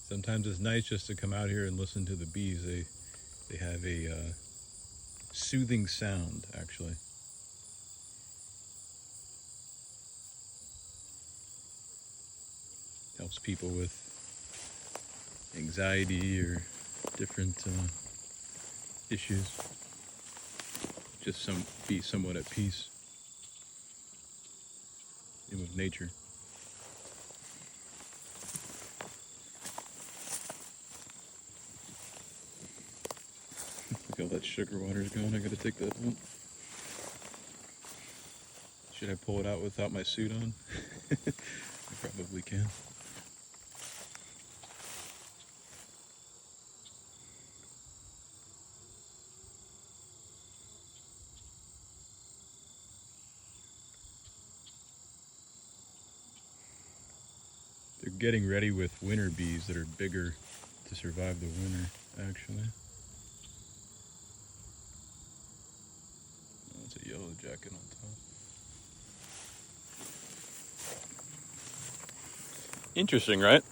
Sometimes it's nice just to come out here and listen to the bees. They have a soothing sound, actually. Helps people with anxiety or different issues. Just be somewhat at peace and with nature. Look, all that sugar water's going. I gotta take that out. Should I pull it out without my suit on? I probably can. They're getting ready with winter bees that are bigger to survive the winter, actually. Oh, it's a yellow jacket on top. Interesting, right?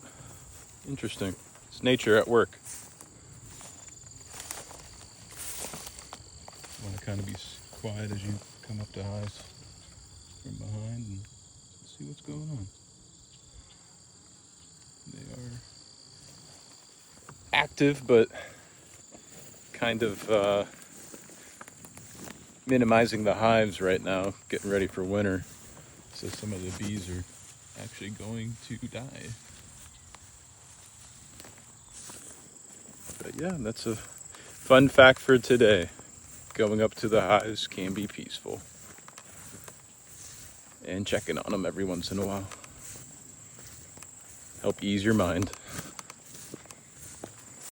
Interesting. It's nature at work. You want to kind of be quiet as you come up to hives from behind and see what's going on. They are active, but kind of minimizing the hives right now, getting ready for winter. So some of the bees are actually going to die. But yeah, that's a fun fact for today. Going up to the hives can be peaceful. And checking on them every once in a while. Help ease your mind.